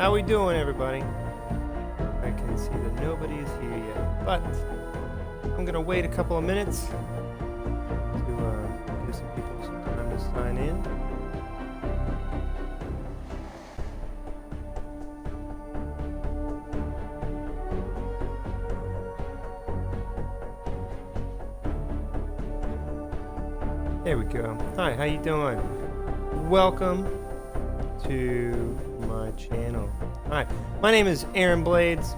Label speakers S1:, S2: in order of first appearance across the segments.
S1: How we doing, everybody? I can see that nobody is here yet, but I'm gonna wait a couple of minutes to give some people some time to sign in. There we go. Hi, how you doing? Welcome to my channel. Hi, my name is Aaron Blades,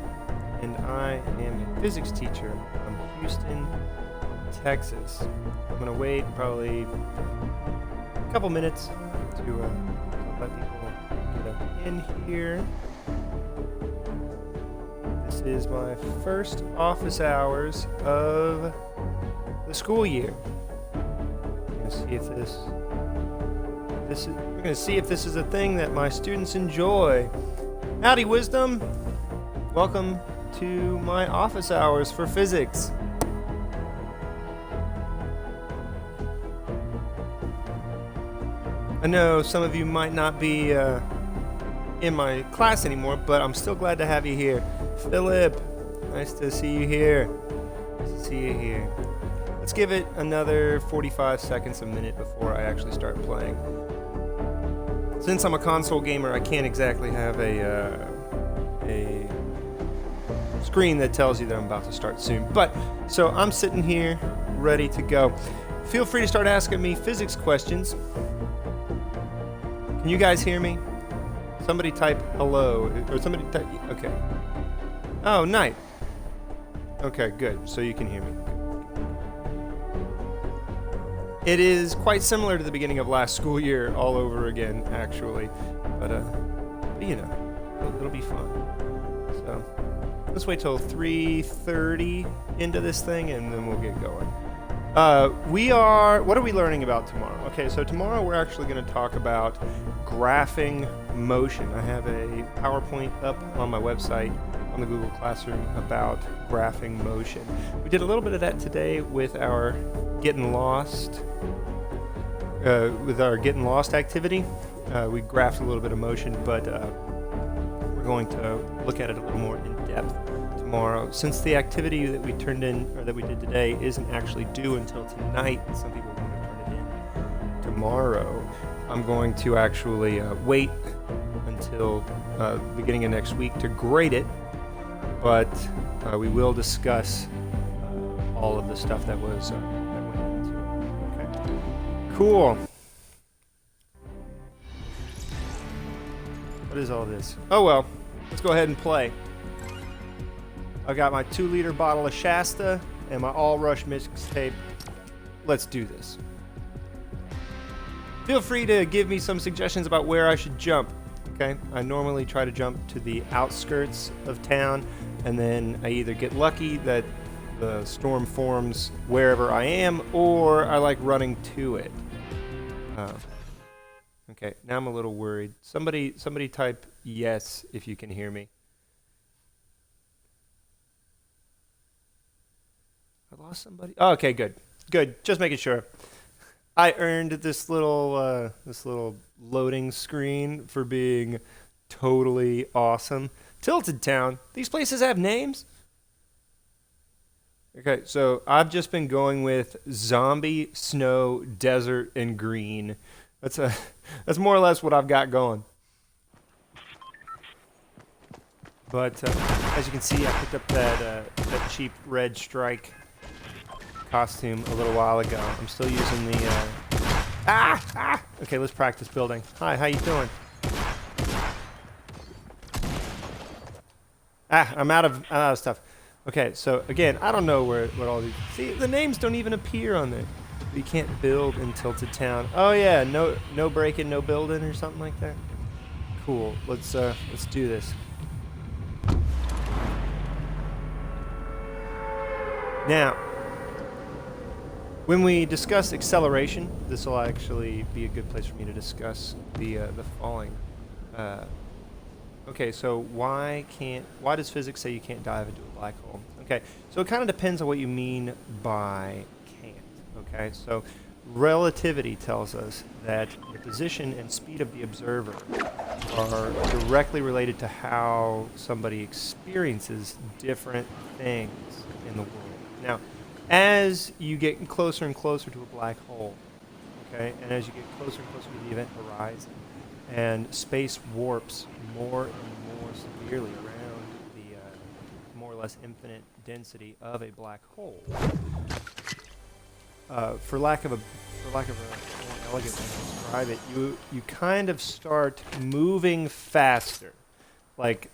S1: and I am a physics teacher from Houston, Texas. I'm gonna wait probably a couple minutes to let people get up in here. This is my first office hours of the school year. See if we're gonna see if this is a thing that my students enjoy. Howdy, Wisdom. Welcome to my office hours for physics. I know some of you might not be in my class anymore, but I'm still glad to have you here. Philip, nice to see you here. Nice to see you here. Let's give it another 45 seconds, a minute before I actually start playing. Since I'm a console gamer, I can't exactly have a screen that tells you that I'm about to start soon. But, so I'm sitting here ready to go. Feel free to start asking me physics questions. Can you guys hear me? Somebody type hello, or somebody type, okay. Oh, night. Okay, good, so you can hear me. It is quite similar to the beginning of last school year all over again, actually. But you know, it'll be fun. So, let's wait till 3:30 into this thing, and then we'll get going. What are we learning about tomorrow? Okay, so tomorrow we're actually going to talk about graphing motion. I have a PowerPoint up on my website on the Google Classroom about graphing motion. We did a little bit of that today with our Getting Lost activity. We graphed a little bit of motion, but we're going to look at it a little more in depth tomorrow. Since the activity that we did today isn't actually due until tonight, some people are going to turn it in tomorrow. I'm going to actually wait until the beginning of next week to grade it, but we will discuss all of the stuff that was that went into it. Okay. Cool. What is all this? Oh well, let's go ahead and play. I got my 2-liter bottle of Shasta and my All Rush mixtape. Let's do this. Feel free to give me some suggestions about where I should jump. Okay, I normally try to jump to the outskirts of town, and then I either get lucky that the storm forms wherever I am, or I like running to it. Okay, now I'm a little worried. Somebody type yes if you can hear me. I lost somebody. Oh, okay, good. Just making sure. I earned this little loading screen for being totally awesome. Tilted Town. These places have names. Okay, so I've just been going with zombie, snow, desert, and green. That's more or less what I've got going. But as you can see, I picked up that cheap red strike costume a little while ago. I'm still using the Okay, let's practice building. Hi, how you doing? I'm out of stuff. Okay, so again, I don't know what all these. See, the names don't even appear on there. You can't build in Tilted Town. Oh yeah, no breaking, no building, or something like that. Cool. Let's do this. Now, when we discuss acceleration, this will actually be a good place for me to discuss the falling. Okay, so why does physics say you can't dive into a black hole? Okay, so it kind of depends on what you mean by can't. Okay, so relativity tells us that the position and speed of the observer are directly related to how somebody experiences different things in the world. Now, as you get closer and closer to a black hole, okay, and as you get closer and closer to the event horizon, and space warps more and more severely around the more or less infinite density of a black hole, for lack of a more elegant way to describe it, you kind of start moving faster. Like,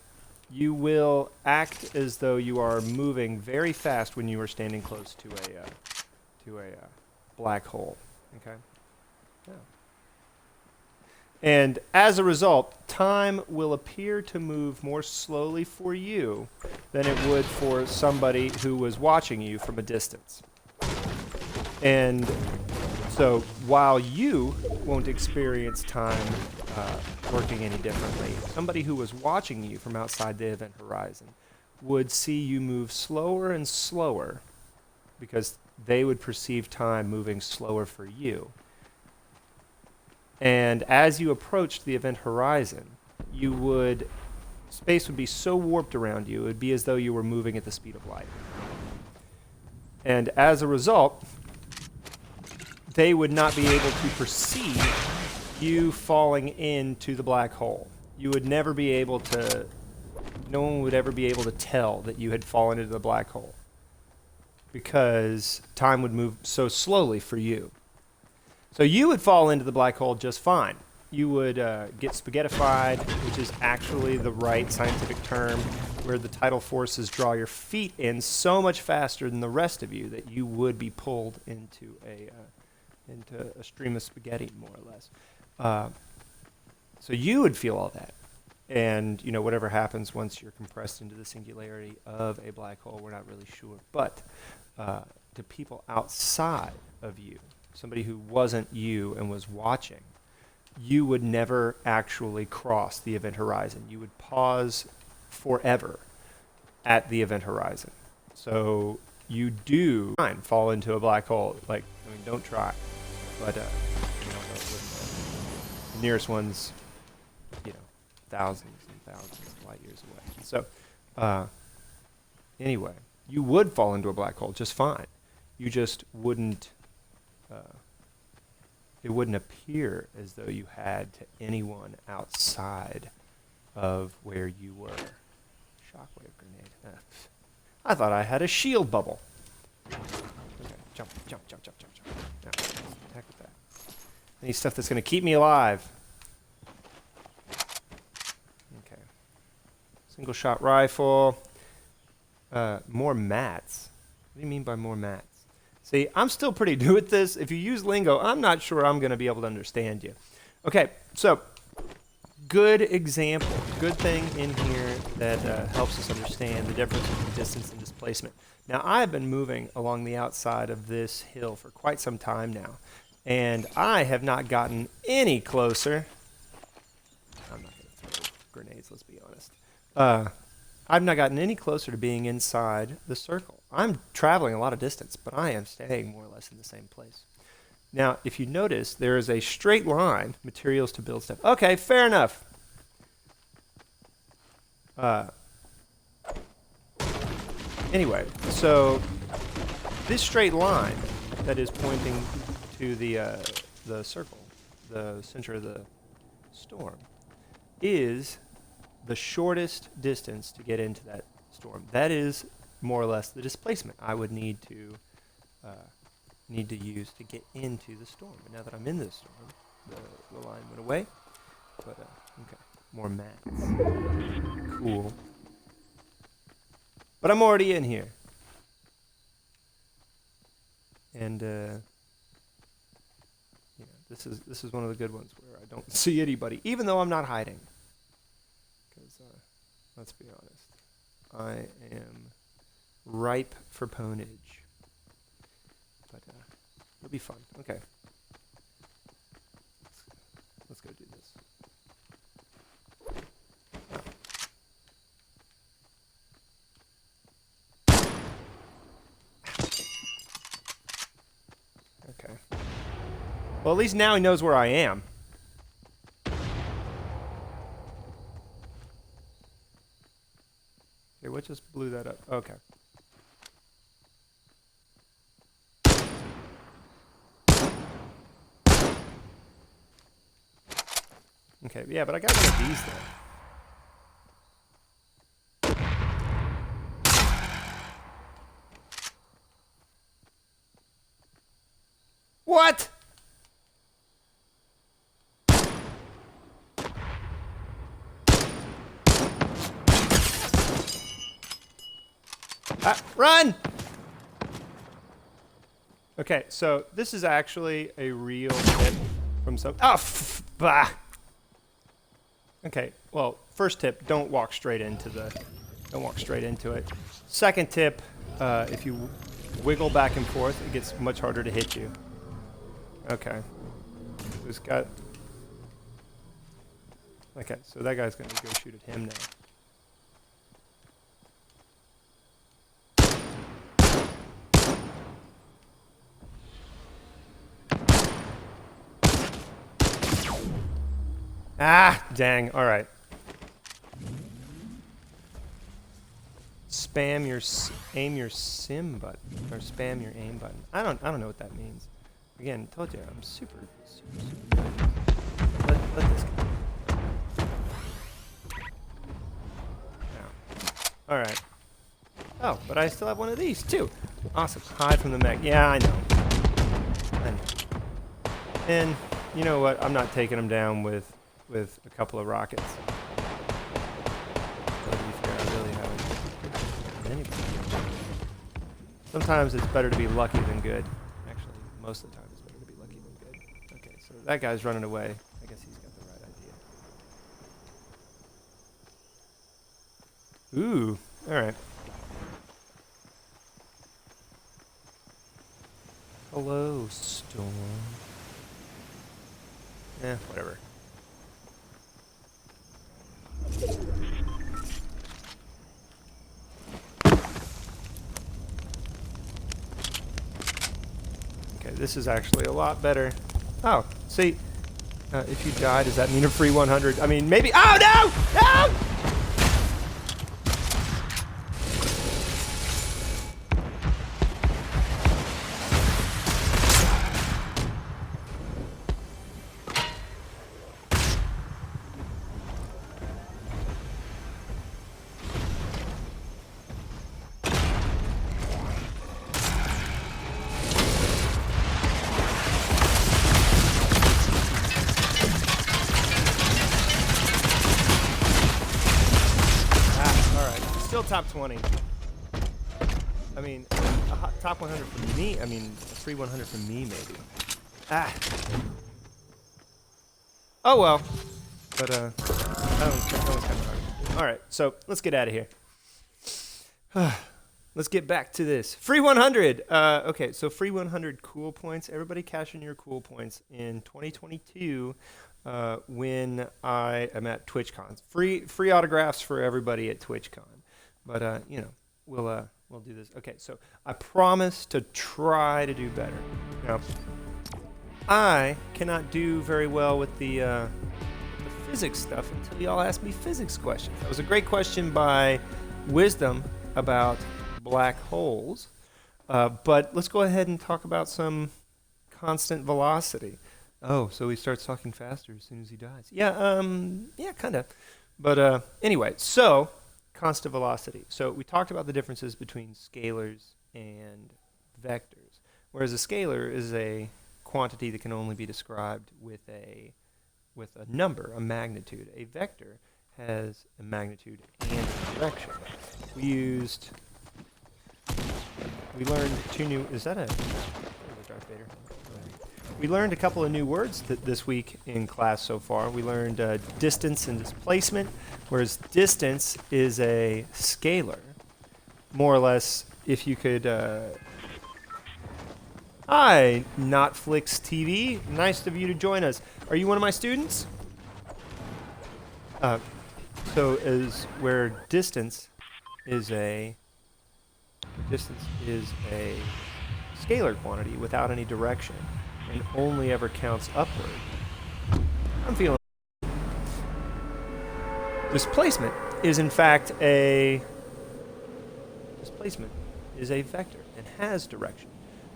S1: you will act as though you are moving very fast when you are standing close to a black hole. Okay. Yeah. And as a result, time will appear to move more slowly for you than it would for somebody who was watching you from a distance. And so while you won't experience time working any differently, somebody who was watching you from outside the event horizon would see you move slower and slower because they would perceive time moving slower for you. And as you approached the event horizon, space would be so warped around you, it would be as though you were moving at the speed of light. And as a result, they would not be able to perceive you falling into the black hole. You would never be able to, no one would ever be able to tell that you had fallen into the black hole because time would move so slowly for you. So you would fall into the black hole just fine. You would get spaghettified, which is actually the right scientific term, where the tidal forces draw your feet in so much faster than the rest of you that you would be pulled into a stream of spaghetti, more or less. So you would feel all that. And, you know, whatever happens once you're compressed into the singularity of a black hole, we're not really sure. But to people outside of you, somebody who wasn't you and was watching, you would never actually cross the event horizon. You would pause forever at the event horizon. So you do fall into a black hole. Like, I mean, don't try. But the nearest one's, thousands and thousands of light years away. So anyway, you would fall into a black hole just fine. You just wouldn't. It wouldn't appear as though you had to anyone outside of where you were. Shockwave grenade. I thought I had a shield bubble. Okay, jump. Now, heck with that. I need stuff that's going to keep me alive. Okay. Single shot rifle. More mats. What do you mean by more mats? See, I'm still pretty new at this. If you use lingo, I'm not sure I'm going to be able to understand you. Okay, so good example, good thing in here that helps us understand the difference between distance and displacement. Now, I've been moving along the outside of this hill for quite some time now, and I have not gotten any closer. I'm not going to throw grenades, let's be honest. I've not gotten any closer to being inside the circle. I'm traveling a lot of distance, but I am staying more or less in the same place. Now, if you notice, there is a straight line, materials to build stuff. Okay, fair enough. Anyway, so this straight line that is pointing to the circle, the center of the storm, is the shortest distance to get into that storm. That is more or less the displacement I would need to use to get into the storm. But now that I'm in the storm, the line went away. But okay, more mats. Cool. But I'm already in here, and this is one of the good ones where I don't see anybody, even though I'm not hiding. Because let's be honest, I am ripe for ponage. But it'll be fun. Okay. Let's go do this. Okay. Well, at least now he knows where I am. what just blew that up? Okay. Okay, yeah, but I got one of these there. What? Run! Okay, so this is actually a real tip from some. Oh, bah! Okay, well, first tip: don't walk straight into the. Don't walk straight into it. Second tip: if you wiggle back and forth, it gets much harder to hit you. Okay. This guy. Okay, so that guy's gonna go shoot at him now. Ah, dang. All right. Spam your aim your sim button or spam your aim button. I don't know what that means. Again, told you I'm super. Let this go. Now. All right. Oh, but I still have one of these too. Awesome. Hide from the mech. Yeah, I know. And you know what? I'm not taking them down with a couple of rockets. But to be fair, I really haven't. Anybody. Sometimes it's better to be lucky than good. Actually, most of the time it's better to be lucky than good. Okay, so that guy's running away. I guess he's got the right idea. Ooh, all right. Hello, Storm. Whatever. Okay, this is actually a lot better. Oh, see, if you die, does that mean a free 100? I mean, maybe. Oh no! No! Top 20. I mean, top 100 for me. I mean, a free 100 for me, maybe. Ah. Oh well. But that was kind of hard. All right, so let's get out of here. Let's get back to this free 100. Okay, so free 100 cool points. Everybody cash in your cool points in 2022 when I am at TwitchCon. Free autographs for everybody at TwitchCon. But you know, we'll do this. Okay, so I promise to try to do better. Now, I cannot do very well with the physics stuff until y'all ask me physics questions. That was a great question by Wisdom about black holes. But let's go ahead and talk about some constant velocity. Oh, so he starts talking faster as soon as he dies. Yeah, kind of. But anyway, so constant velocity. So we talked about the differences between scalars and vectors. Whereas a scalar is a quantity that can only be described with a number, a magnitude. A vector has a magnitude and a direction. We learned two new. Is that a Darth Vader? We learned a couple of new words this week in class so far. We learned distance and displacement, whereas distance is a scalar. More or less, if you could... Hi, Notflix TV. Nice of you to join us. Are you one of my students? So is where distance is a scalar quantity without any direction. And only ever counts upward. I'm feeling. Displacement is in fact a displacement is a vector and has direction,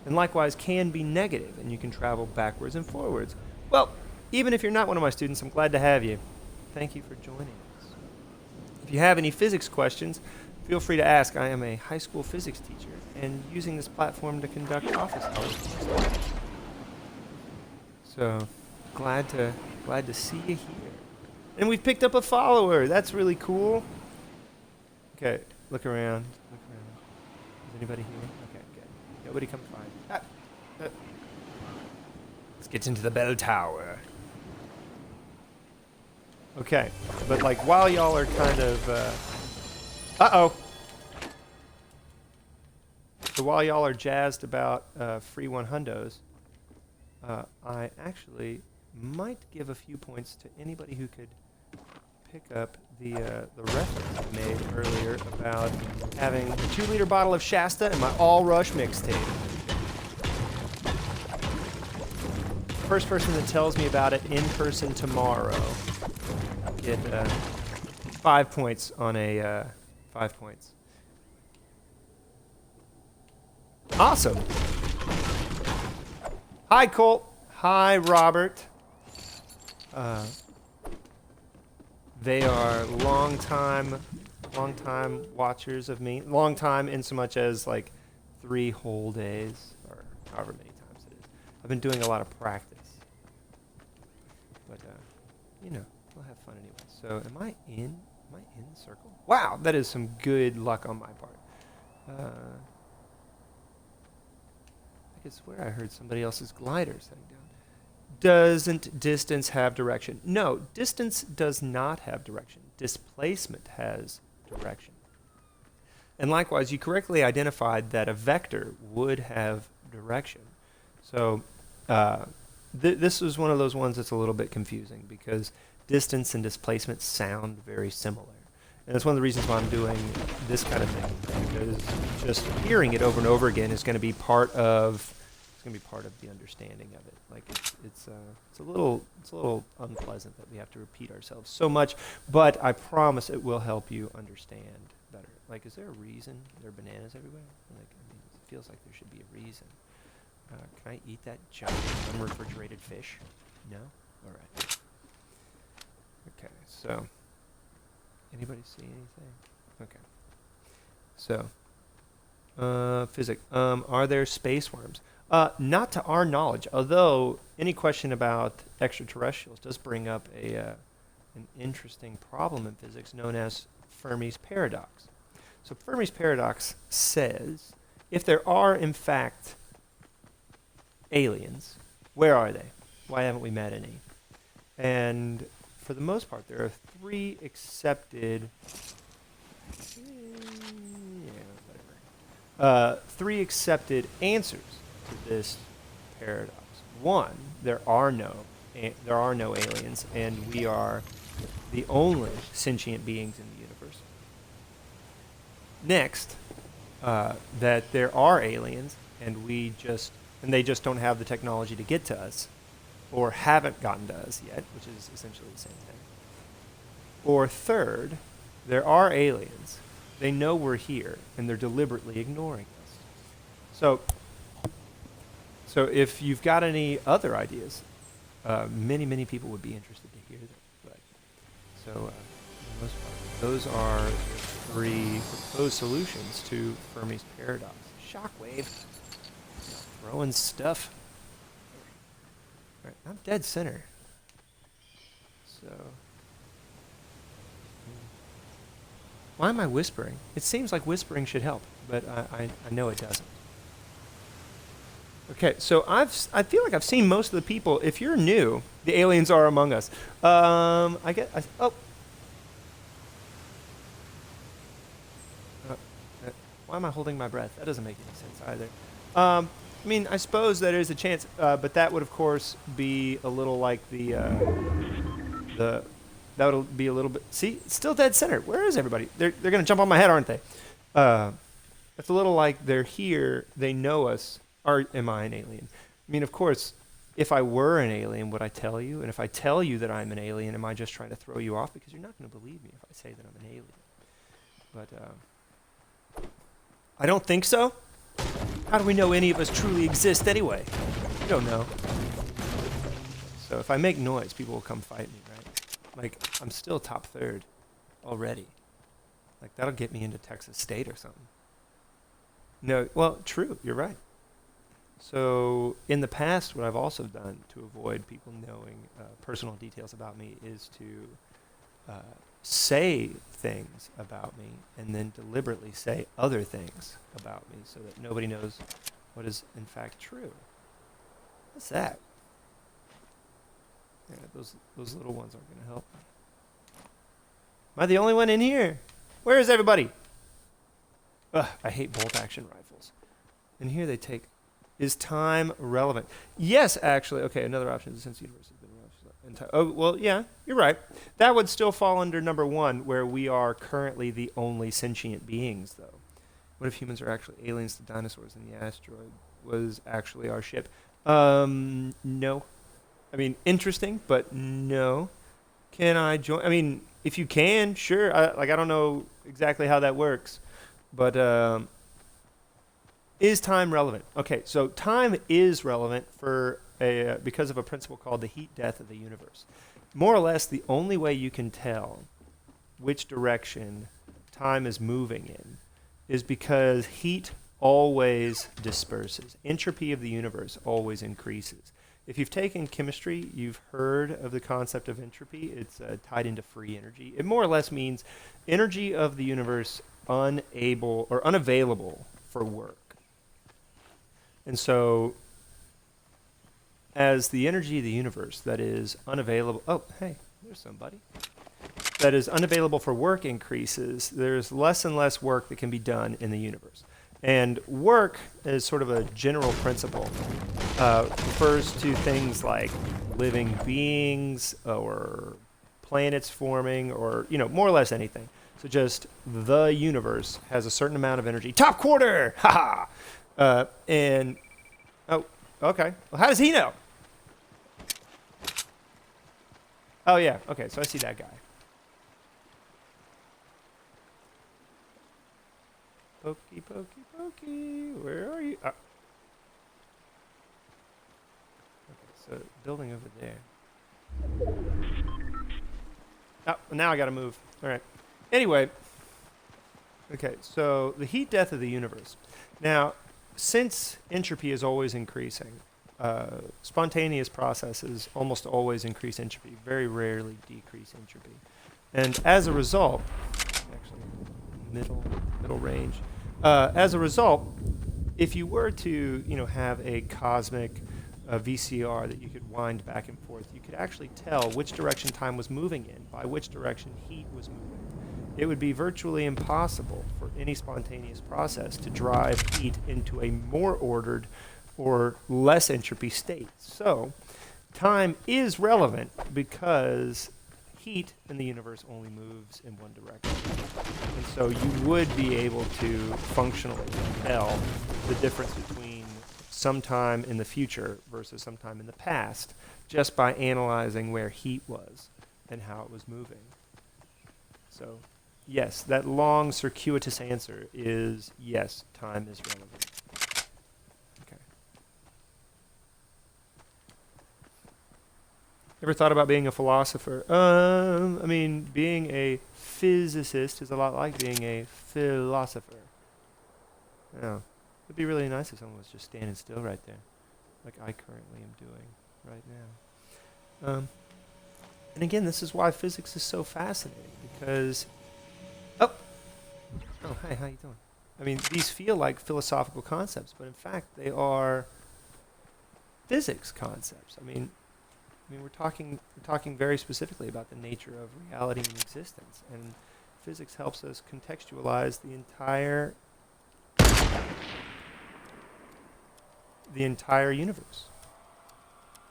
S1: and likewise can be negative, and you can travel backwards and forwards. Well, even if you're not one of my students, I'm glad to have you. Thank you for joining us. If you have any physics questions, feel free to ask. I am a high school physics teacher and using this platform to conduct office hours. So, glad to see you here. And we've picked up a follower. That's really cool. Okay, look around. Is anybody here? Okay, good. Nobody come find. Let's get into the bell tower. Okay, but like while y'all are kind of, So while y'all are jazzed about free 100s, I actually might give a few points to anybody who could pick up the reference I made earlier about having a 2-liter bottle of Shasta in my All Rush mixtape. First person that tells me about it in person tomorrow get 5 points on a 5 points. Awesome. Hi, Colt. Hi, Robert. They are long time watchers of me. Long time in so much as like 3 whole days, or however many times it is. I've been doing a lot of practice. But, we'll have fun anyway. So, am I in the circle? Wow, that is some good luck on my part. I could swear I heard somebody else's glider setting down. Doesn't distance have direction? No, distance does not have direction. Displacement has direction. And likewise, you correctly identified that a vector would have direction. So this is one of those ones that's a little bit confusing because distance and displacement sound very similar. And that's one of the reasons why I'm doing this kind of thing, because just hearing it over and over again is going to be part of the understanding of it. Like it's a little unpleasant that we have to repeat ourselves so much, but I promise it will help you understand better. Like, is there a reason there are bananas everywhere? Like, I mean, it feels like there should be a reason. Can I eat that giant unrefrigerated fish? No? All right. Okay, so anybody see anything? Okay. So, physics. Are there space worms? Not to our knowledge, although any question about extraterrestrials does bring up an interesting problem in physics known as Fermi's paradox. So Fermi's paradox says, if there are in fact aliens, where are they? Why haven't we met any? And for the most part, there are 3 accepted 3 accepted answers to this paradox. 1, there are no aliens, and we are the only sentient beings in the universe. Next, that there are aliens, and they just don't have the technology to get to us, or haven't gotten to us yet, which is essentially the same thing. Or third, there are aliens. They know we're here, and they're deliberately ignoring us. So if you've got any other ideas, many people would be interested to hear them. But for the most part, those are the 3 proposed solutions to Fermi's paradox. Shockwave, throwing stuff. All right, I'm dead center. So, why am I whispering? It seems like whispering should help, but I know it doesn't. Okay, so I feel like I've seen most of the people. If you're new, the aliens are among us. Why am I holding my breath? That doesn't make any sense either. I mean, I suppose there is a chance, but that would, of course, be a little like that would be a little bit. See, it's still dead center. Where is everybody? They're going to jump on my head, aren't they? It's a little like they're here. They know us. Or am I an alien? I mean, of course, if I were an alien, would I tell you? And if I tell you that I'm an alien, am I just trying to throw you off? Because you're not going to believe me if I say that I'm an alien. But I don't think so. How do we know any of us truly exist anyway? We don't know. So if I make noise, people will come fight me, right? Like, I'm still top third already. Like, that'll get me into Texas State or something. No, well, true, you're right. So in the past, what I've also done to avoid people knowing personal details about me is to say things about me and then deliberately say other things about me so that nobody knows what is in fact true. What's that? Yeah, those little ones aren't going to help me. Am I the only one in here? Where is everybody? Ugh, I hate bolt-action rifles. And here they take... Is time relevant? Yes, actually. Okay, another option is since the universe has been around. Oh, well, yeah, you're right. That would still fall under number one, where we are currently the only sentient beings, though. What if humans are actually aliens to dinosaurs and the asteroid was actually our ship? No. I mean, interesting, but no. Can I join? I mean, if you can, sure. I don't know exactly how that works, but is time relevant? Okay, so time is relevant for because of a principle called the heat death of the universe. More or less, the only way you can tell which direction time is moving in is because heat always disperses. Entropy of the universe always increases. If you've taken chemistry, you've heard of the concept of entropy. It's tied into free energy. It more or less means energy of the universe unable or unavailable for work. And so as the energy of the universe that is unavailable, oh, hey, there's somebody, that is unavailable for work increases, there's less and less work that can be done in the universe. And work is sort of a general principle, refers to things like living beings or planets forming or, more or less anything. So just the universe has a certain amount of energy. Top quarter! Ha ha! And, oh, okay. Well, how does he know? Oh, yeah. Okay, so I see that guy. Pokey, pokey, pokey. Where are you? Okay, so building over there. Oh, now I gotta move. All right. Anyway. Okay, so the heat death of the universe. Now, since entropy is always increasing, spontaneous processes almost always increase entropy, very rarely decrease entropy. And as a result, actually middle range, as a result, if you were to have a cosmic VCR that you could wind back and forth, you could actually tell which direction time was moving in by which direction heat was moving. It would be virtually impossible for any spontaneous process to drive heat into a more ordered or less entropy state. So time is relevant because heat in the universe only moves in one direction. And so you would be able to functionally tell the difference between sometime in the future versus sometime in the past just by analyzing where heat was and how it was moving. So yes, that long circuitous answer is yes, time is relevant. Okay. Ever thought about being a philosopher? I mean, being a physicist is a lot like being a philosopher. Yeah. It'd be really nice if someone was just standing still right there, like I currently am doing right now. And again, this is why physics is so fascinating, because Oh, hi, how you doing? I mean, these feel like philosophical concepts, but in fact, they are physics concepts. I mean, we're talking very specifically about the nature of reality and existence, and physics helps us contextualize the entire universe.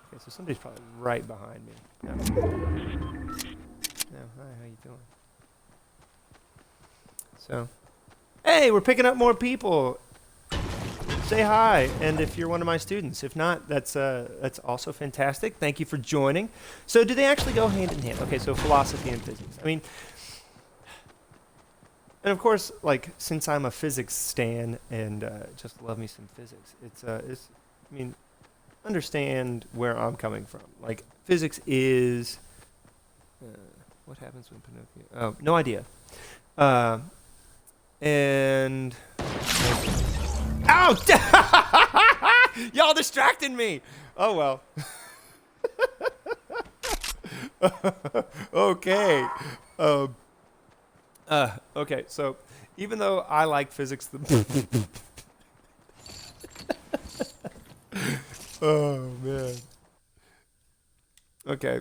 S1: Okay, so somebody's probably right behind me. No, hi, how you doing? So, hey, we're picking up more people. Say hi, and if you're one of my students. If not, that's also fantastic. Thank you for joining. So, do they actually go hand in hand? Okay, so philosophy and physics. I mean, And of course, like, since I'm a physics stan and just love me some physics, I mean, understand where I'm coming from. Like, physics is, what happens when Pinocchio? Oh, no idea. And, ow! Y'all distracted me. Oh well. Okay. Okay. So, even though I like physics, oh man. Okay.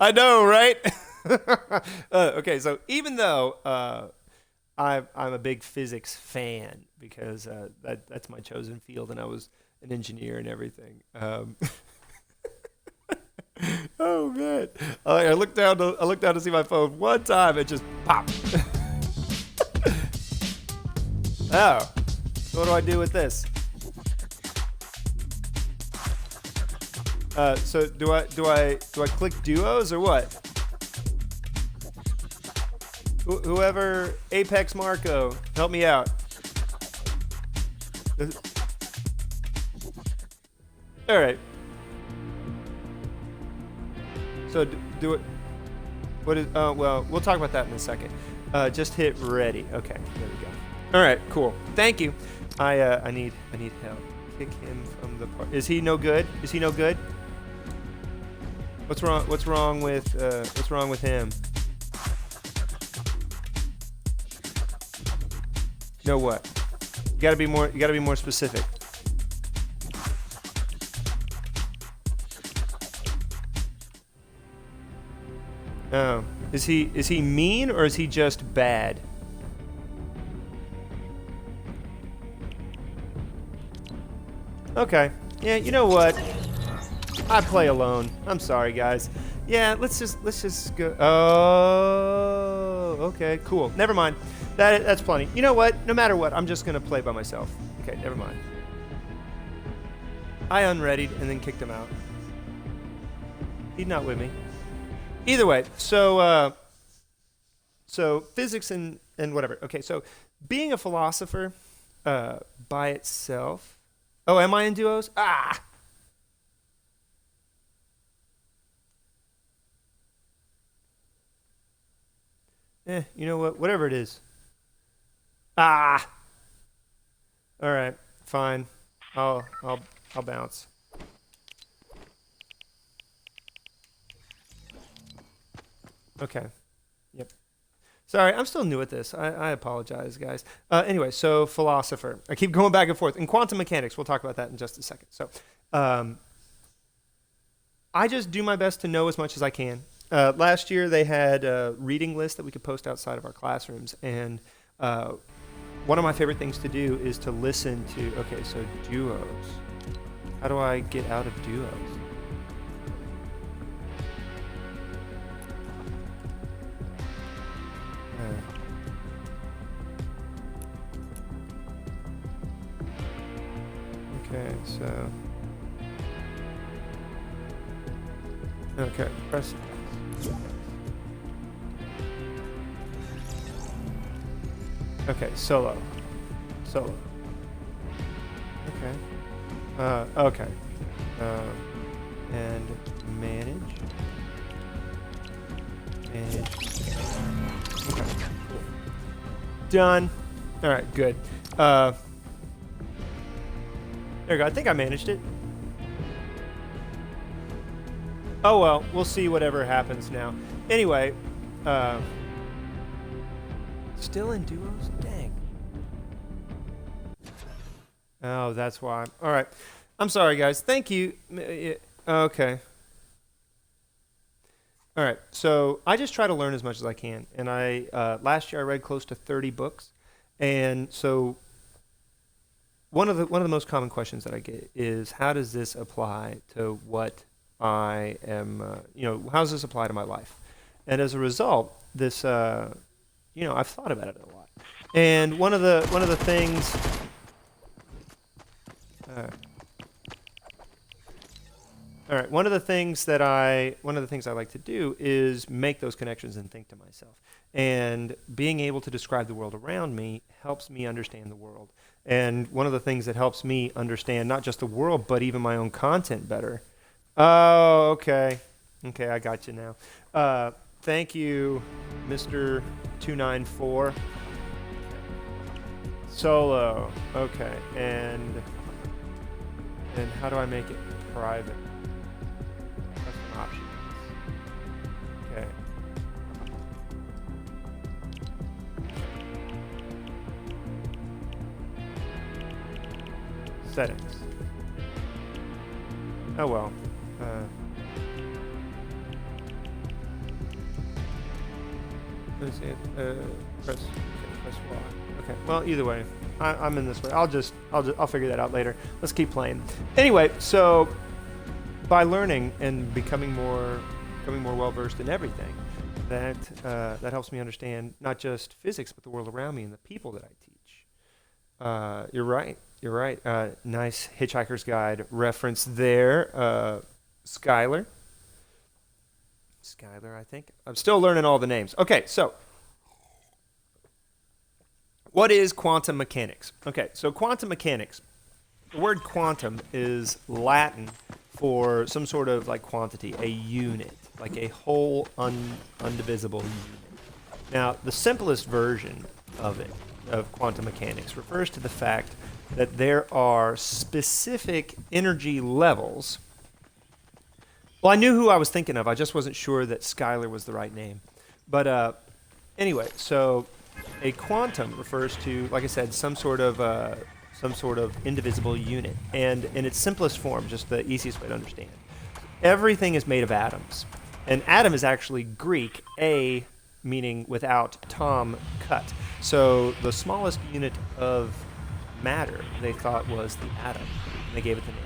S1: I know, right? Okay. So even though I'm a big physics fan because that's my chosen field, and I was an engineer and everything. Oh man! I looked down to see my phone one time. It just popped. Oh, so what do I do with this? So do I click duos or what? Whoever, Apex Marco, help me out. All right. So do it. What is? Oh well, we'll talk about that in a second. Just hit ready. Okay, there we go. All right, cool. Thank you. I need help. Kick him from the party. Is he no good? Is he no good? What's wrong? What's wrong with him? No what? You gotta be more specific. Oh, is he mean or is he just bad? Okay. Yeah, you know what? I play alone. I'm sorry, guys. Yeah, let's just go. Oh, okay, cool. Never mind. That's plenty. You know what? No matter what, I'm just gonna play by myself. Okay, never mind. I unreadied and then kicked him out. He's not with me. Either way, so physics and whatever. Okay, so being a philosopher by itself. Oh, am I in duos? Ah. You know what? Whatever it is. Ah. All right, fine. I'll bounce. Okay. Yep. Sorry, I'm still new at this. I apologize, guys. Anyway, so philosopher. I keep going back and forth. In quantum mechanics, we'll talk about that in just a second. So I just do my best to know as much as I can. Last year, they had a reading list that we could post outside of our classrooms. And one of my favorite things to do is to listen to, okay, so duos. How do I get out of duos? Okay, so. Okay, press. Okay, solo. Okay. Okay. And manage. Okay. Done. All right, good. There we go. I think I managed it. Oh well, we'll see whatever happens now. Anyway, still in duos? Dang. Oh, that's why. All right. I'm sorry, guys. Thank you. Okay. All right. So I just try to learn as much as I can. And last year I read close to 30 books. And so one of the most common questions that I get is, how does this apply to what I am, how does this apply to my life? And as a result, this, I've thought about it a lot. And one of the things, All right. One of the things I like to do is make those connections and think to myself. And being able to describe the world around me helps me understand the world. And one of the things that helps me understand not just the world, but even my own content better. Oh, okay. Okay, I got you now. Thank you, Mr. 294. Solo. Okay. And how do I make it private? That's an option. Okay. Settings. Oh well. Let's see. Press Y. Okay. Well, either way, I'm in this way. I'll figure that out later. Let's keep playing. Anyway, so by learning and becoming more well versed in everything, that helps me understand not just physics but the world around me and the people that I teach. You're right. Nice Hitchhiker's Guide reference there. Skylar, I think. I'm still learning all the names. Okay, so what is quantum mechanics? Okay, so quantum mechanics, the word quantum is Latin for some sort of like quantity, a unit, like a whole undivisible unit. Now, the simplest version of quantum mechanics, refers to the fact that there are specific energy levels. Well, I knew who I was thinking of. I just wasn't sure that Skylar was the right name. But anyway, so a quantum refers to, like I said, some sort of indivisible unit. And in its simplest form, just the easiest way to understand, everything is made of atoms. And atom is actually Greek, a meaning without, Tom, cut. So the smallest unit of matter they thought was the atom. And they gave it the name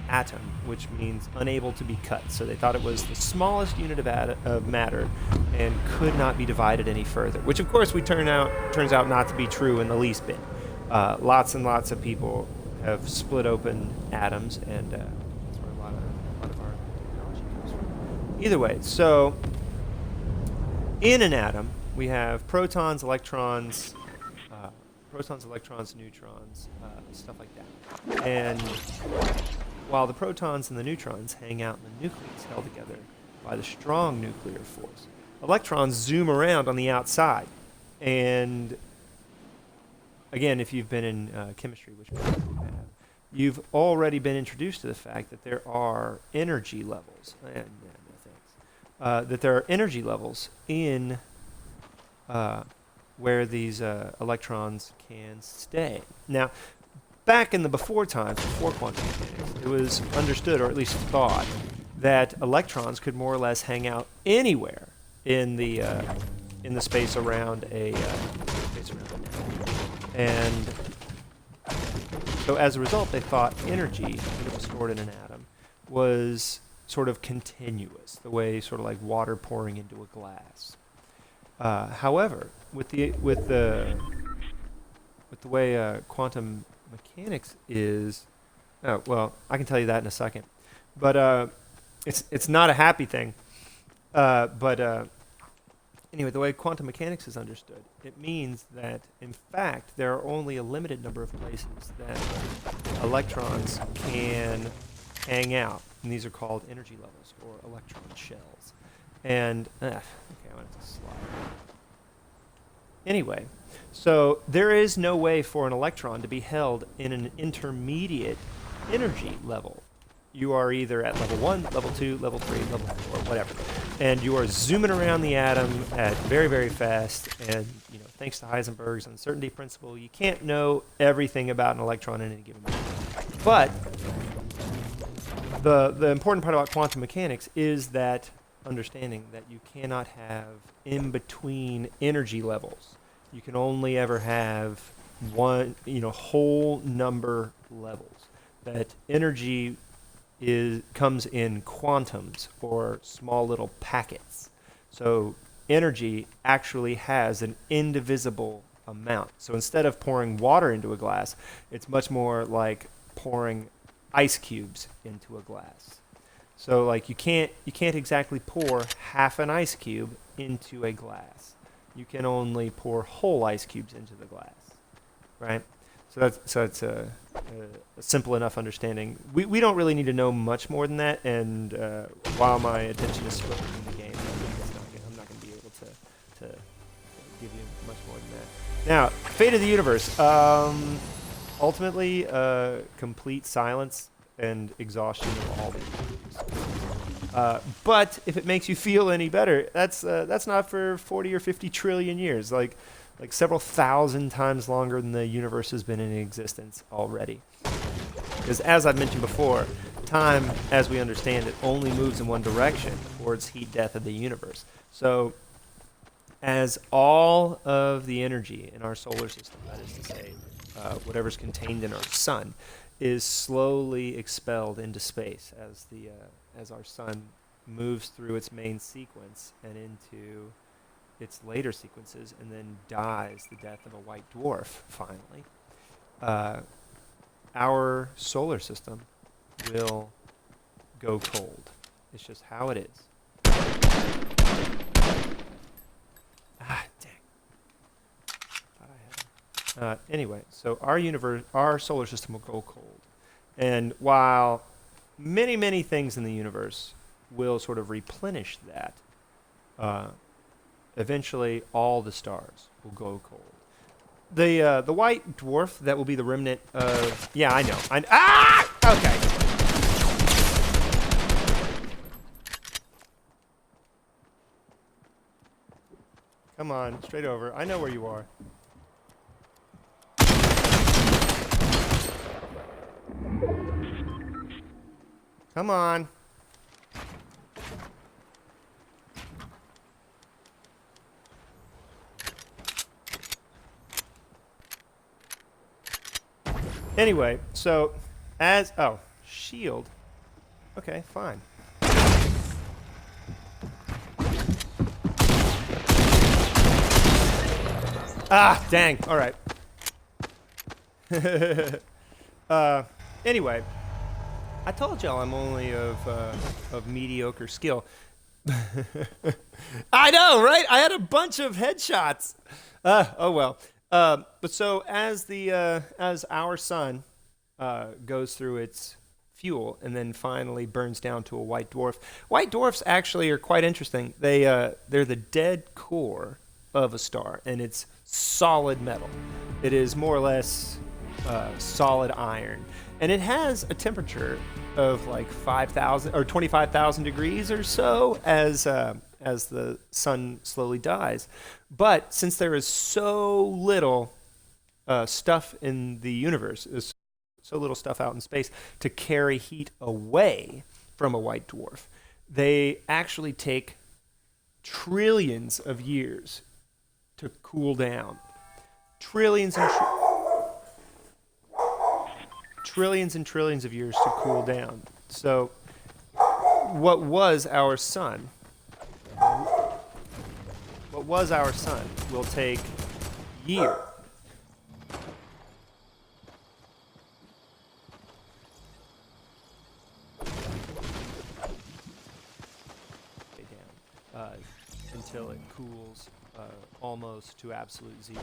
S1: atom, which means unable to be cut. So they thought it was the smallest unit of matter and could not be divided any further, which of course turns out not to be true in the least bit. Lots and lots of people have split open atoms, and that's where a lot of our technology comes from. Either way, so in an atom we have protons, electrons, neutrons, stuff like that. And while the protons and the neutrons hang out in the nucleus held together by the strong nuclear force, electrons zoom around on the outside. And again, if you've been in chemistry, which most of you have, you've already been introduced to the fact that there are energy levels. That there are energy levels in where these electrons can stay. Now, back in the before times, before quantum mechanics, it was understood, or at least thought, that electrons could more or less hang out anywhere in the space around an atom. And so as a result, they thought energy that was stored in an atom was sort of continuous, the way sort of like water pouring into a glass. However, with the way quantum mechanics is, oh well, I can tell you that in a second, but it's not a happy thing. But anyway, the way quantum mechanics is understood, it means that in fact there are only a limited number of places that electrons can hang out, and these are called energy levels or electron shells. And okay, I want to slide. Anyway, so there is no way for an electron to be held in an intermediate energy level. You are either at level 1, level 2, level 3, level 4, whatever. And you are zooming around the atom at very, very fast. And thanks to Heisenberg's uncertainty principle, you can't know everything about an electron in any given moment. But the important part about quantum mechanics is that understanding that you cannot have in-between energy levels. You can only ever have one, whole number levels. That energy comes in quantums, or small little packets. So energy actually has an indivisible amount. So instead of pouring water into a glass, it's much more like pouring ice cubes into a glass. So like you can't exactly pour half an ice cube into a glass. You can only pour whole ice cubes into the glass, right? So it's a simple enough understanding. We don't really need to know much more than that. And while my attention is split in the game, I'm not going to be able to give you much more than that. Now, fate of the universe. Ultimately, complete silence and exhaustion of all the universe. But if it makes you feel any better, that's not for 40 or 50 trillion years. Like several thousand times longer than the universe has been in existence already. Because as I've mentioned before, time, as we understand it, only moves in one direction towards heat death of the universe. So as all of the energy in our solar system, that is to say, whatever's contained in our sun, is slowly expelled into space as our sun moves through its main sequence and into its later sequences and then dies the death of a white dwarf finally, our solar system will go cold. It's just how it is. Ah, dang. Thought I had it. Anyway, so our solar system will go cold. And while many things in the universe will sort of replenish that, eventually all the stars will go cold. The white dwarf that will be the remnant of... Yeah, I know. Okay. Come on, straight over. I know where you are. Come on. Anyway, so shield. Okay, fine. Ah, dang. All right. Anyway, I told y'all I'm only of mediocre skill. I know, right? I had a bunch of headshots. Oh well. But so as our sun goes through its fuel and then finally burns down to a white dwarf. White dwarfs actually are quite interesting. They're the dead core of a star, and it's solid metal. It is more or less solid iron, and it has a temperature of like 5,000 or 25,000 degrees or so as the sun slowly dies. But since there is so little stuff in the universe, there's so little stuff out in space to carry heat away from a white dwarf, they actually take trillions of years to cool down. Trillions and trillions of years to cool down. So what was our sun will take years. Until it cools almost to absolute zero.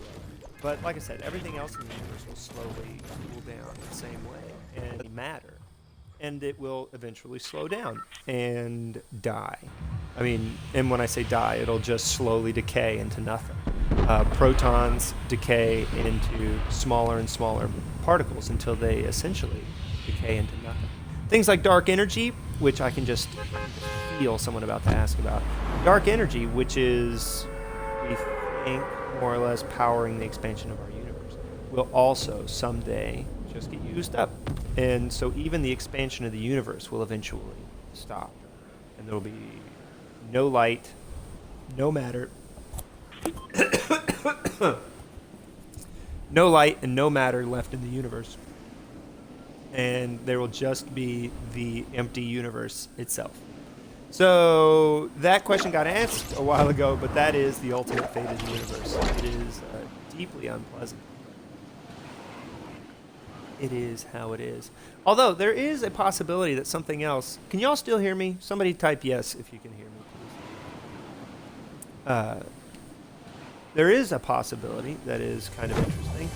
S1: But like I said, everything else in the universe will slowly cool down the same way, and matter. And it will eventually slow down and die. I mean, and when I say die, it'll just slowly decay into nothing. Protons decay into smaller and smaller particles until they essentially decay into nothing. Things like dark energy, which I can just feel someone about to ask about. Dark energy, which is, we think, more or less powering the expansion of our universe, will also someday just get used up. And so even the expansion of the universe will eventually stop. And there will be no light, no matter, no light and no matter left in the universe. And there will just be the empty universe itself. So that question got asked a while ago, but that is the ultimate fate of the universe. It is deeply unpleasant. It is how it is. Although there is a possibility that something else. Can y'all still hear me? Somebody type yes if you can hear me, please. There is a possibility that is kind of interesting.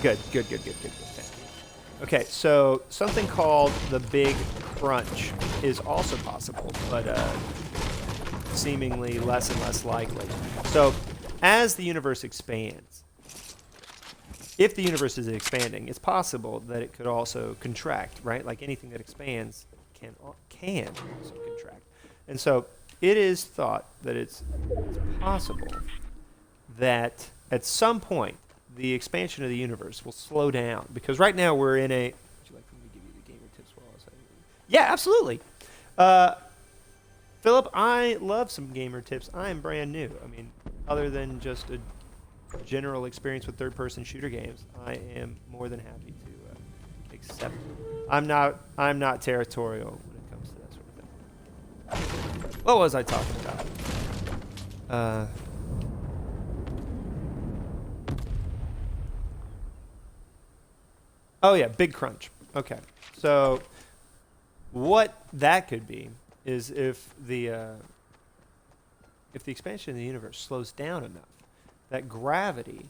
S1: Good. Thank you. Okay, so something called the Big Crunch is also possible, but seemingly less and less likely. So, as the universe expands, if the universe is expanding, it's possible that it could also contract, right? Like anything that expands can also contract. And so it is thought that it's possible that at some point the expansion of the universe will slow down. Because right now we're in a... Would you like for me to give you the gamer tips while I was... Yeah, absolutely. Philip, I love some gamer tips. I am brand new. I mean, other than just a general experience with third-person shooter games, I am more than happy to accept. I'm not territorial when it comes to that sort of thing. What was I talking about? Oh yeah, Big Crunch. Okay, so what that could be is if the expansion of the universe slows down enough, that gravity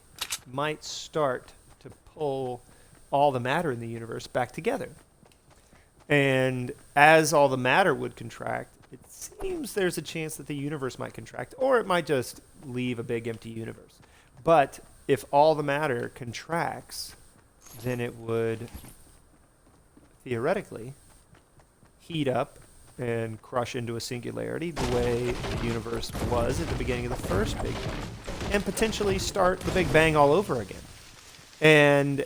S1: might start to pull all the matter in the universe back together. And as all the matter would contract, it seems there's a chance that the universe might contract, or it might just leave a big empty universe. But if all the matter contracts, then it would theoretically heat up and crush into a singularity the way the universe was at the beginning of the first Big Bang, and potentially start the Big Bang all over again. And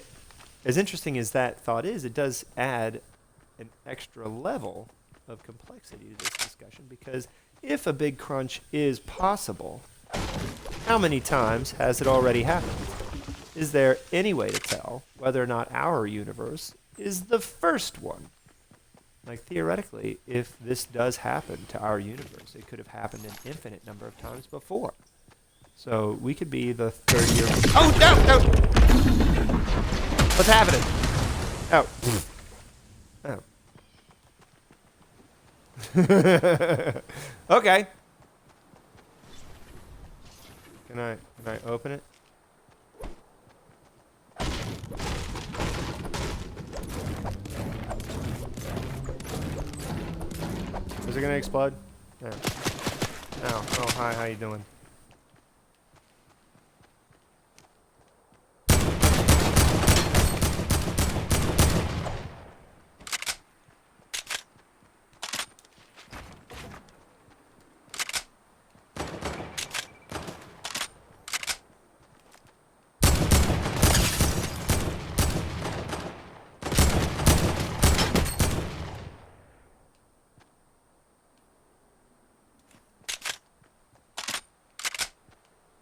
S1: as interesting as that thought is, it does add an extra level of complexity to this discussion, because if a big crunch is possible, how many times has it already happened? Is there any way to tell whether or not our universe is the first one? Like, theoretically, if this does happen to our universe, it could have happened an infinite number of times before. So we could be the 30 year... Oh, no! What's happening? Oh. Oh. Okay. Can I open it? Is it gonna explode? Yeah. Oh, hi, how you doing?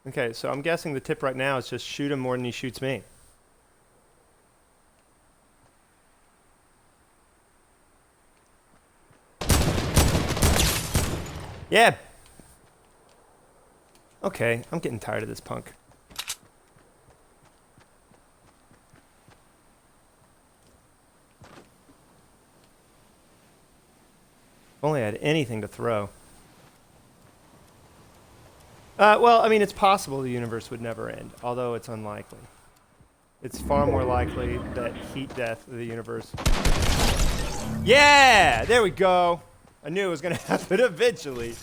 S1: Okay, so I'm guessing the tip right now is just shoot him more than he shoots me. Yeah. Okay, I'm getting tired of this punk. If only I had anything to throw. Well, I mean, it's possible the universe would never end, although it's unlikely. It's far more likely that heat death of the universe... Yeah! There we go! I knew it was going to happen eventually.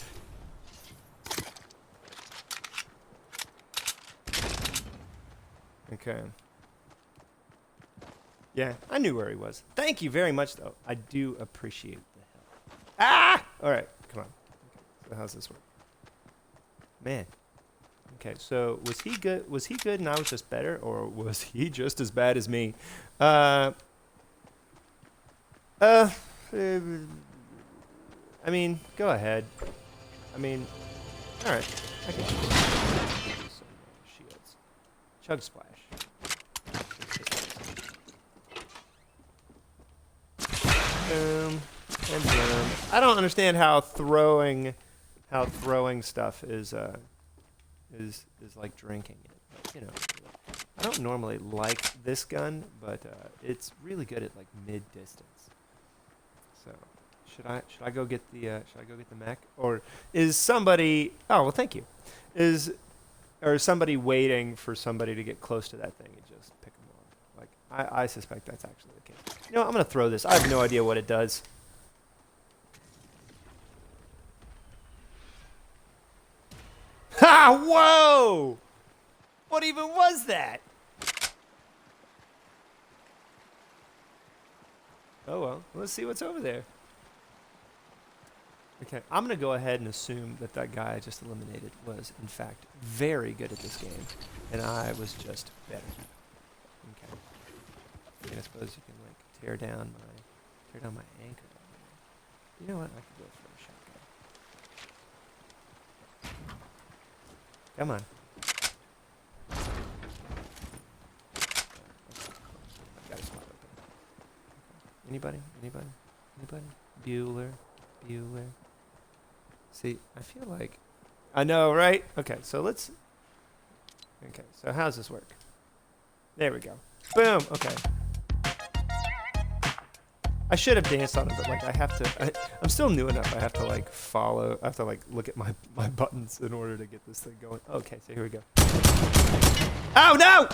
S1: Okay. Yeah, I knew where he was. Thank you very much, though. I do appreciate the help. Ah! All right, come on. Okay, so how's this work? Man. Okay, so was he good? Was he good and I was just better, or was he just as bad as me? I mean, go ahead. I mean, all right. I can use some shields. Chug splash. Boom and boom. I don't understand how throwing stuff is like drinking it. But, you know, I don't normally like this gun, but it's really good at like mid distance. So should I go get the mech, or is somebody? Oh well, thank you. Or somebody waiting for somebody to get close to that thing and just pick them off? Like I suspect that's actually the case. You know, I'm gonna throw this. I have no idea what it does. Ha! Whoa! What even was that? Oh well, let's see what's over there. Okay, I'm going to go ahead and assume that that guy I just eliminated was, in fact, very good at this game, and I was just better. Okay. And I suppose you can, like, tear down my anchor. You know what? I could go for a shotgun. Come on. I've got a spot open. Anybody? Bueller. See, I feel like... I know, right? Okay, so let's... Okay, so how's this work? There we go. Boom! Okay. I should have danced on it, but, like, I have to... I'm still new enough. I have to, like, follow... I have to, like, look at my buttons in order to get this thing going. Okay, so here we go. Oh, no!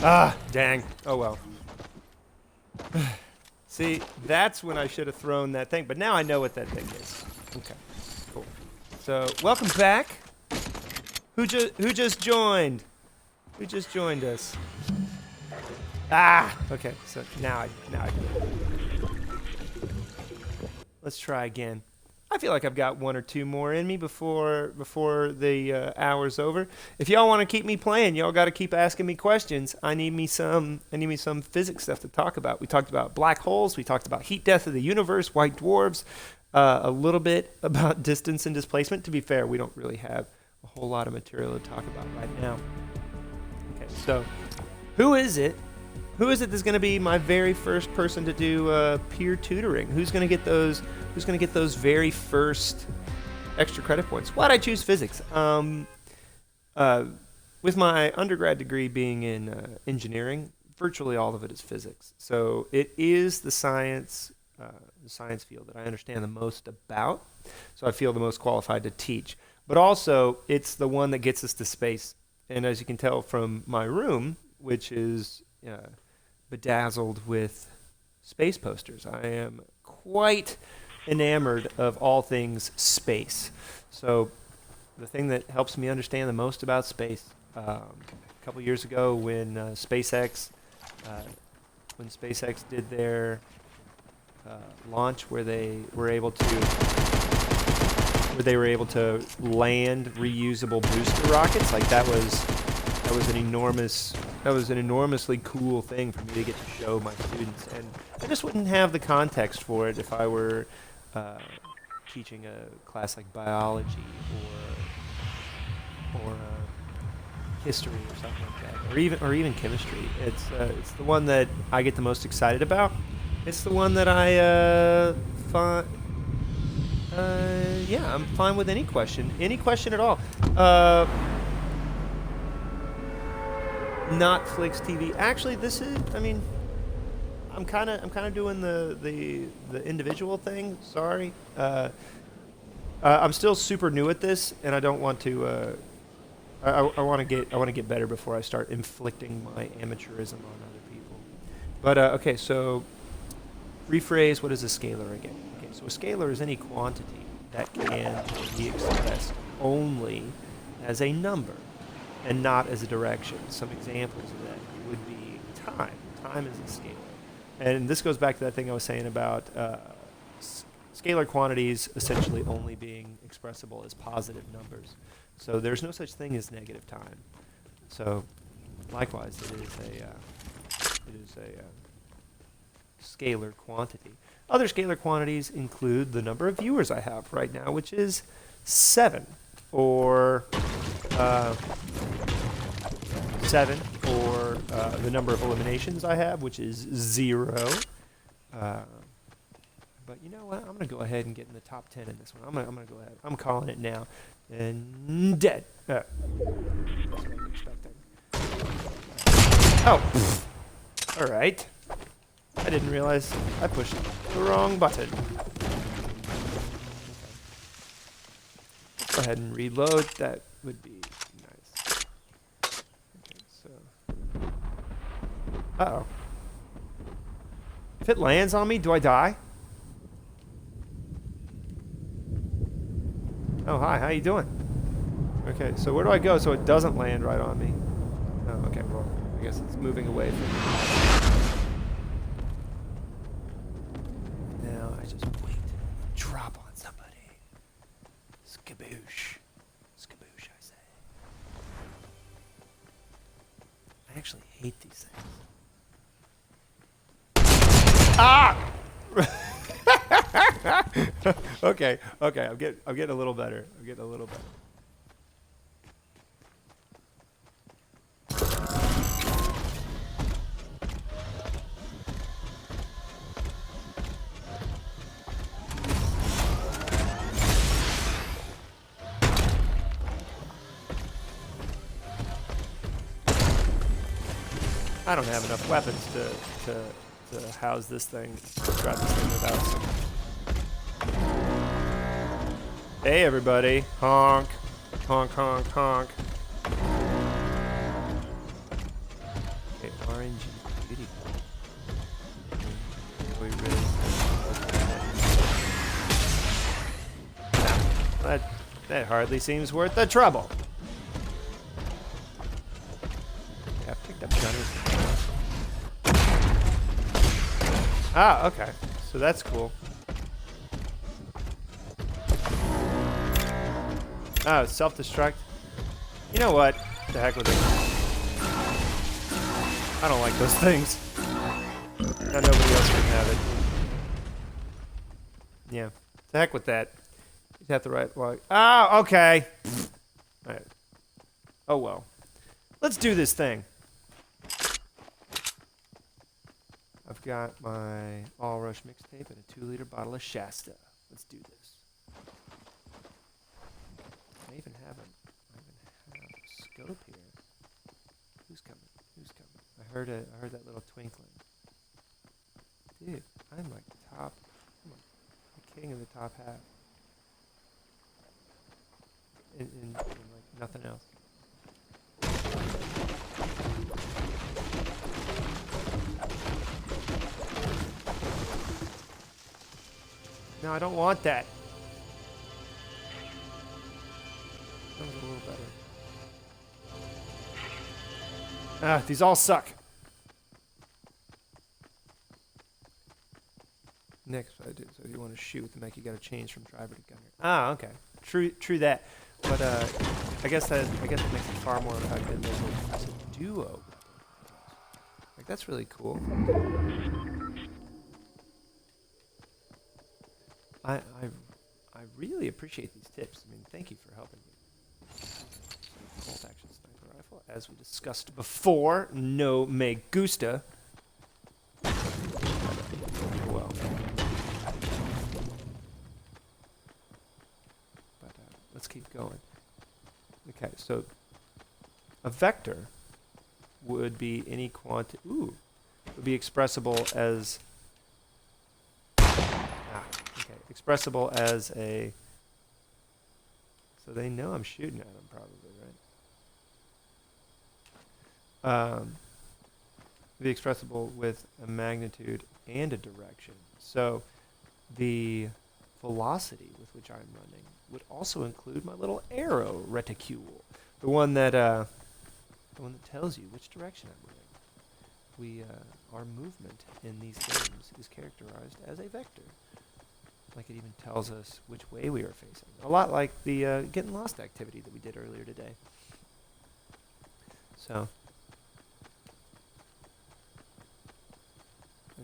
S1: Ah, dang. Oh, well. See, that's when I should have thrown that thing, but now I know what that thing is. Okay, cool. So, welcome back. Who just joined? Who just joined us? Ah, okay. So now I get it. Let's try again. I feel like I've got one or two more in me before the hour's over. If y'all want to keep me playing, y'all got to keep asking me questions. I need me some physics stuff to talk about. We talked about black holes. We talked about heat death of the universe, white dwarfs, a little bit about distance and displacement. To be fair, we don't really have a whole lot of material to talk about right now. Okay, so who is it? Who is it that's going to be my very first person to do peer tutoring? Who's going to get those? Who's going to get those very first extra credit points? Why'd I choose physics? With my undergrad degree being in engineering, virtually all of it is physics. So it is the science field that I understand the most about. So I feel the most qualified to teach. But also, it's the one that gets us to space. And as you can tell from my room, which is bedazzled with space posters, I am quite enamored of all things space. So the thing that helps me understand the most about space, a couple years ago when SpaceX did their launch where they were able to land reusable booster rockets, like that was an enormously cool thing for me to get to show my students, and I just wouldn't have the context for it if I were teaching a class like biology or history or something like that, or even chemistry. It's the one that I get the most excited about. It's the one that I'm fine with any question at all. Not Flix TV. Actually, this is. I mean, I'm kind of doing the individual thing. Sorry. I'm still super new at this, and I don't want to. I want to get better before I start inflicting my amateurism on other people. But okay, so rephrase. What is a scalar again? Okay, so a scalar is any quantity that can be expressed only as a number and not as a direction. Some examples of that would be time. Time is a scalar. And this goes back to that thing I was saying about scalar quantities essentially only being expressible as positive numbers. So there's no such thing as negative time. So likewise, it is a scalar quantity. Other scalar quantities include the number of viewers I have right now, which is 7, or the number of eliminations I have, which is 0, But you know what? I'm gonna go ahead and get in the top 10 in this one. I'm gonna go ahead. I'm calling it now. And dead. That's what I was expecting. Oh. All right. I didn't realize I pushed the wrong button. Go ahead and reload. That would be nice. Okay, so. Uh-oh. If it lands on me, do I die? Oh, hi. How you doing? Okay, so where do I go so it doesn't land right on me? Oh, okay. Well, I guess it's moving away from me. Now I just wait. Drop on somebody. Skaboosh. Skaboosh, I say. I actually hate these things. Ah! Okay, I'm getting a little better. I'm getting a little better. I don't have enough weapons to house this thing, grab this thing without some. Hey everybody, honk, honk, honk, honk. Okay, orange and beauty. We really that hardly seems worth the trouble. Yeah, I picked up gunners. Ah, okay. So that's cool. Oh, self-destruct. You know what? The heck with it. I don't like those things. Now nobody else can have it. Yeah. The heck with that. You'd have to right log. Oh, okay. Alright. Oh well. Let's do this thing. I've got my All Rush mixtape and a 2-liter bottle of Shasta. Let's do this. I even have a scope here. Who's coming? Who's coming? I heard that little twinkling. Dude, I'm like top. I'm like the king of the top half. In like nothing else. No, I don't want that. That was a little better. Ah, these all suck. Next, what I do. So if you want to shoot with the mech, you got to change from driver to gunner. Ah, okay. True that. But I guess that makes it far more effective as a duo. Like that's really cool. I really appreciate these tips. I mean, thank you for helping me. Bolt action sniper rifle, as we discussed before. No me gusta. Well. But let's keep going. Okay, so a vector would be any quantity. Ooh, would be expressible as. Okay, expressible as a. So they know I'm shooting at them, probably, right? Be expressible with a magnitude and a direction. So the velocity with which I'm running would also include my little arrow reticule, the one that tells you which direction I'm moving. Our movement in these games is characterized as a vector. Like it even tells us which way we are facing. A lot like the getting lost activity that we did earlier today. So,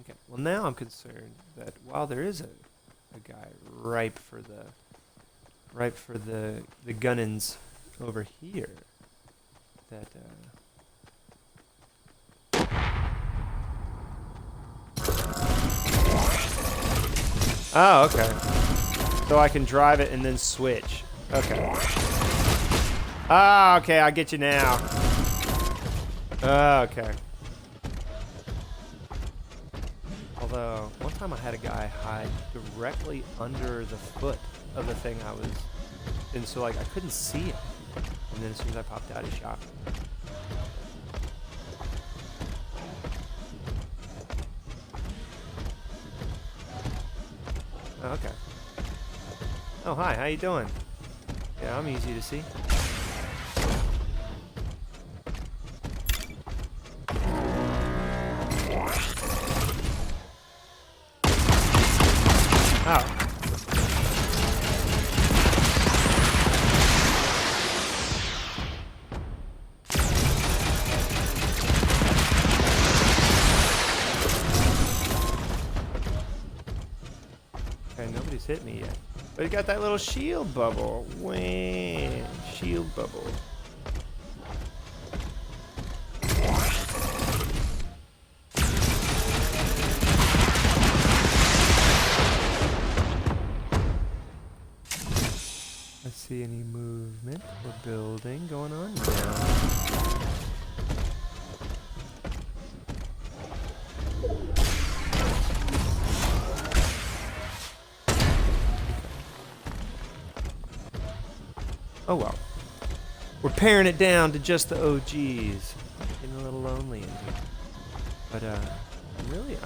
S1: okay. Well, now I'm concerned that while there is a guy ripe for the gunnins over here, that Oh, okay. So I can drive it and then switch. Okay. Ah, okay, I get you now. Okay. Although, one time I had a guy hide directly under the foot of the thing I was... And so, like, I couldn't see it. And then as soon as I popped out, he shot me. Oh, okay. Oh, hi, how you doing? Yeah, I'm easy to see. Oh. Okay, nobody's hit me yet. But you got that little shield bubble. Wham! Shield bubble. Let's see any movement or building going on now. Oh well. We're paring it down to just the OGs. Getting a little lonely in here. But I'm really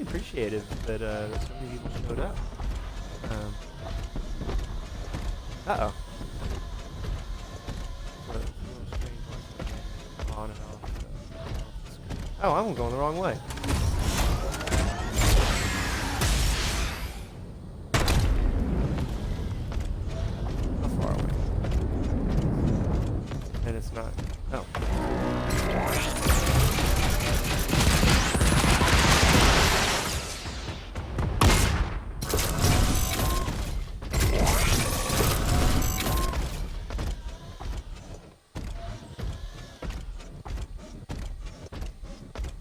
S1: appreciative that so many people showed up. Uh-oh. On and off. Oh, I'm going the wrong way. How far away? And it's not. Oh.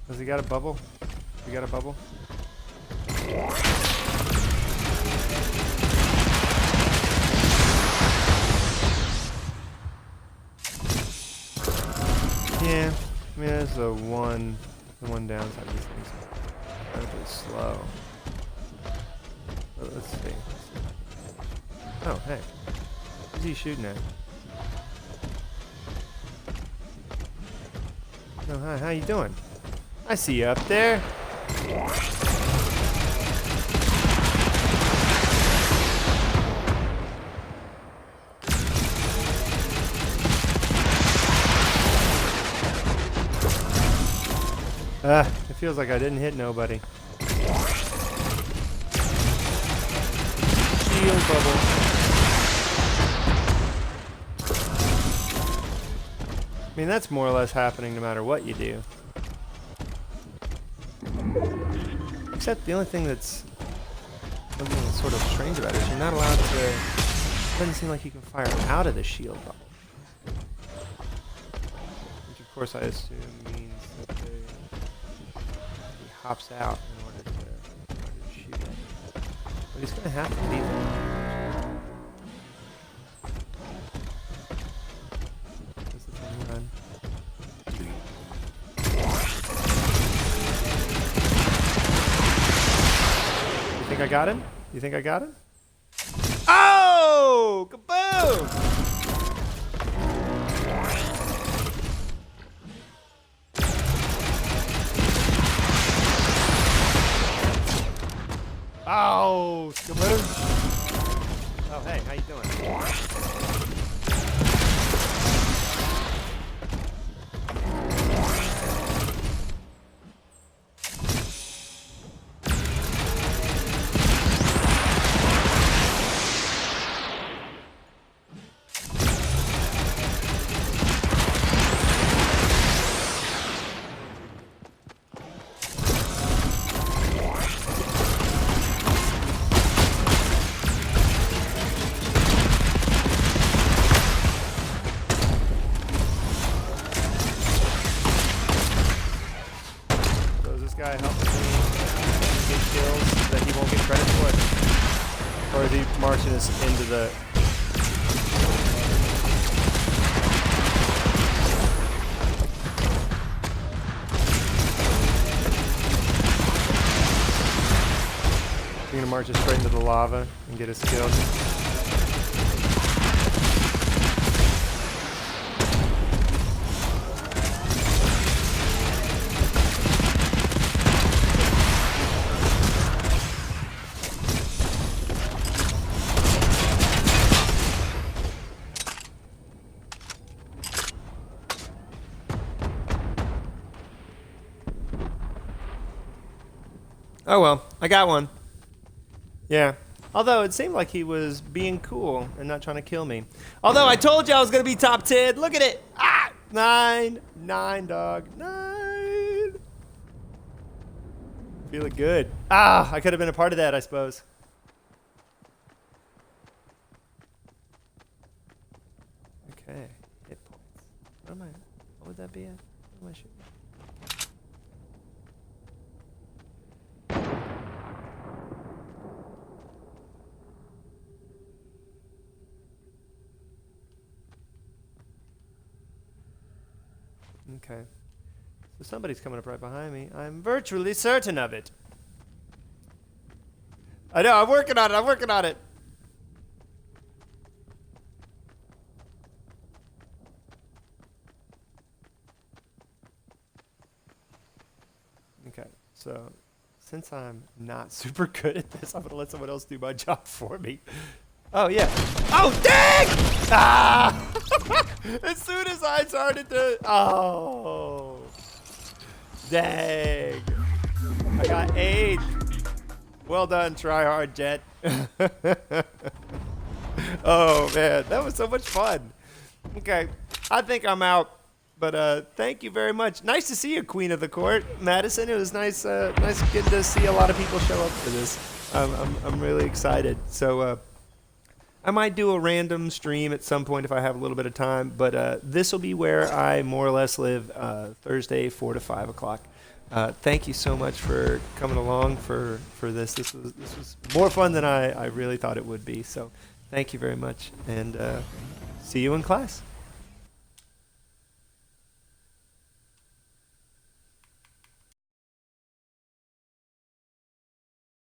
S1: Does he got a bubble? You got a bubble? Yeah, I mean that's the one downside of these things. Incredibly slow. But let's see. Oh, hey. Who's he shooting at? Oh, hi, how you doing? I see you up there. It feels like I didn't hit nobody. Shield bubble. I mean, that's more or less happening no matter what you do. Except the only thing that's sort of strange about it is you're not allowed to. It doesn't seem like you can fire out of the shield bubble, which of course I assume means that he hops out in order to shoot it. But he's gonna have to leave it. Does the thing run? You think I got him? You think I got him? Oh! Kaboom! Oh! Skaboosh! Oh, hey, how you doing? is he marching us into the... You're gonna march us straight into the lava and get us killed. Oh well, I got one. Yeah. Although it seemed like he was being cool and not trying to kill me. Although I told you I was going to be top 10. Look at it. Ah! 9. 9, dog. 9. Feeling good. Ah, I could have been a part of that, I suppose. Okay. Hit points. What would that be at? What am I shooting? Okay. So somebody's coming up right behind me. I'm virtually certain of it. I know, I'm working on it, I'm working on it. Okay, so since I'm not super good at this, I'm gonna let someone else do my job for me. Oh, yeah. Oh, dang! Ah! As soon as I started to... Oh. Dang. I got 8. Well done, try hard, Jet. Oh, man. That was so much fun. Okay. I think I'm out. But thank you very much. Nice to see you, Queen of the Court. Madison, it was nice nice getting to see a lot of people show up for this. I'm really excited. So... I might do a random stream at some point if I have a little bit of time, but this will be where I more or less live Thursday, 4 to 5 o'clock. Thank you so much for coming along for this. This was more fun than I really thought it would be. So thank you very much, and see you in class.